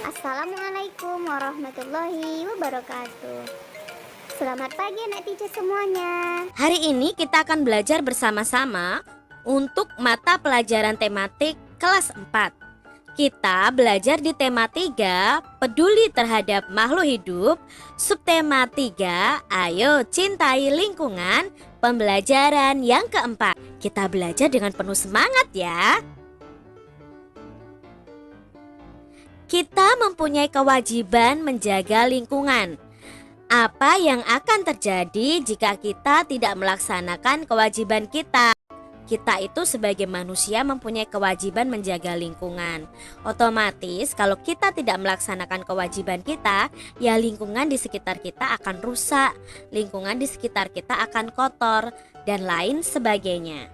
Assalamualaikum warahmatullahi wabarakatuh. Selamat pagi anak teacher semuanya. Hari ini kita akan belajar bersama-sama untuk mata pelajaran tematik kelas 4. Kita belajar di tema 3, peduli terhadap makhluk hidup. Subtema 3, ayo cintai lingkungan. Pembelajaran yang keempat. Kita belajar dengan penuh semangat ya. Kita mempunyai kewajiban menjaga lingkungan. Apa yang akan terjadi jika kita tidak melaksanakan kewajiban kita? Kita itu sebagai manusia mempunyai kewajiban menjaga lingkungan. Otomatis kalau kita tidak melaksanakan kewajiban kita, ya lingkungan di sekitar kita akan rusak, lingkungan di sekitar kita akan kotor, dan lain sebagainya.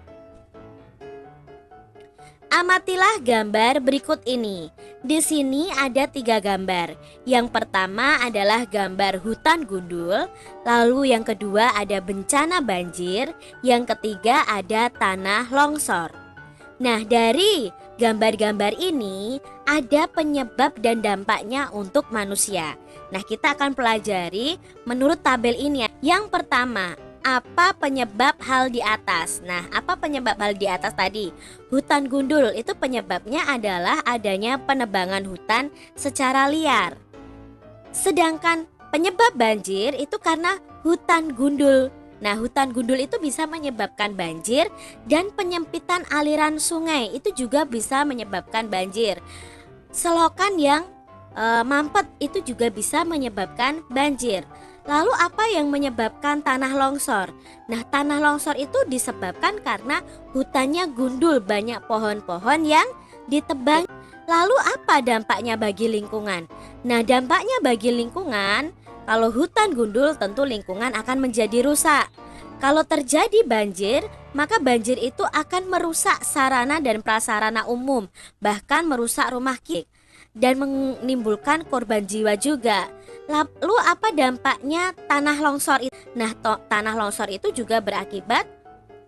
Amatilah gambar berikut ini. Di sini ada 3 gambar. Yang pertama adalah gambar hutan gundul, lalu yang kedua ada bencana banjir, yang ketiga ada tanah longsor. Nah, dari gambar-gambar ini ada penyebab dan dampaknya untuk manusia. Nah, kita akan pelajari menurut tabel ini ya. Yang pertama, apa penyebab hal di atas? Nah, apa penyebab hal di atas tadi? Hutan gundul itu penyebabnya adalah adanya penebangan hutan secara liar. Sedangkan penyebab banjir itu karena hutan gundul. Nah, hutan gundul itu bisa menyebabkan banjir dan penyempitan aliran sungai itu juga bisa menyebabkan banjir. Selokan yang mampet itu juga bisa menyebabkan banjir. Lalu apa yang menyebabkan tanah longsor? Nah, tanah longsor itu disebabkan karena hutannya gundul, banyak pohon-pohon yang ditebang. Lalu apa dampaknya bagi lingkungan? Nah, dampaknya bagi lingkungan, kalau hutan gundul tentu lingkungan akan menjadi rusak. Kalau terjadi banjir, maka banjir itu akan merusak sarana dan prasarana umum, bahkan merusak rumah kita dan menimbulkan korban jiwa juga. Lalu apa dampaknya tanah longsor itu? Nah, tanah longsor itu juga berakibat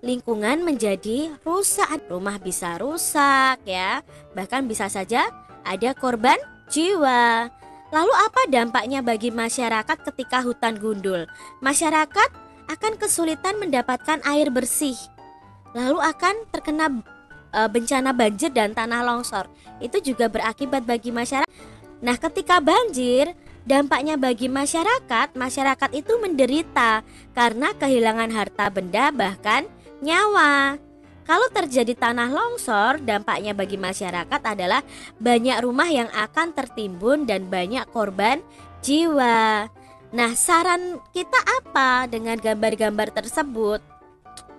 lingkungan menjadi rusak. Rumah bisa rusak ya, bahkan bisa saja ada korban jiwa. Lalu apa dampaknya bagi masyarakat ketika hutan gundul? Masyarakat akan kesulitan mendapatkan air bersih. Lalu akan terkena bencana banjir dan tanah longsor. Itu juga berakibat bagi masyarakat. Nah, ketika banjir, dampaknya bagi masyarakat, masyarakat itu menderita karena kehilangan harta benda bahkan nyawa. Kalau terjadi tanah longsor, dampaknya bagi masyarakat adalah banyak rumah yang akan tertimbun dan banyak korban jiwa. Nah, saran kita apa dengan gambar-gambar tersebut?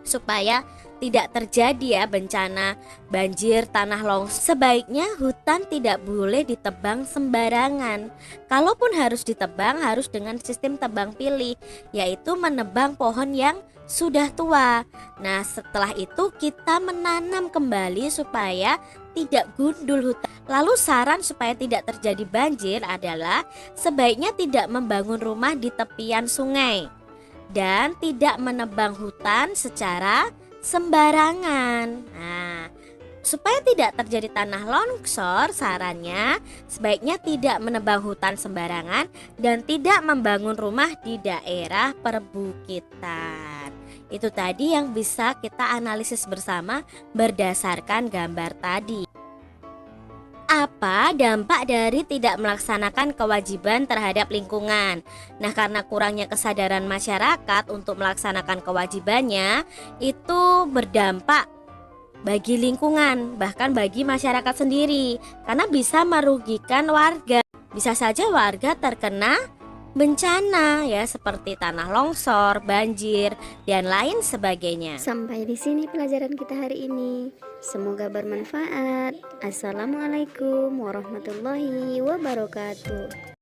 Supaya tidak terjadi ya bencana banjir, tanah longsor. Sebaiknya hutan tidak boleh ditebang sembarangan. Kalaupun harus ditebang, harus dengan sistem tebang pilih, yaitu menebang pohon yang sudah tua. Nah, setelah itu kita menanam kembali supaya tidak gundul hutan. Lalu saran supaya tidak terjadi banjir adalah sebaiknya tidak membangun rumah di tepian sungai dan tidak menebang hutan secara sembarangan. Nah, supaya tidak terjadi tanah longsor, sarannya sebaiknya tidak menebang hutan sembarangan dan tidak membangun rumah di daerah perbukitan. Itu tadi yang bisa kita analisis bersama berdasarkan gambar tadi. Apa dampak dari tidak melaksanakan kewajiban terhadap lingkungan? Nah, karena kurangnya kesadaran masyarakat untuk melaksanakan kewajibannya, itu berdampak bagi lingkungan, bahkan bagi masyarakat sendiri, karena bisa merugikan warga. Bisa saja warga terkena bencana ya, seperti tanah longsor, banjir, dan lain sebagainya. Sampai di sini pelajaran kita hari ini. Semoga bermanfaat. Assalamualaikum warahmatullahi wabarakatuh.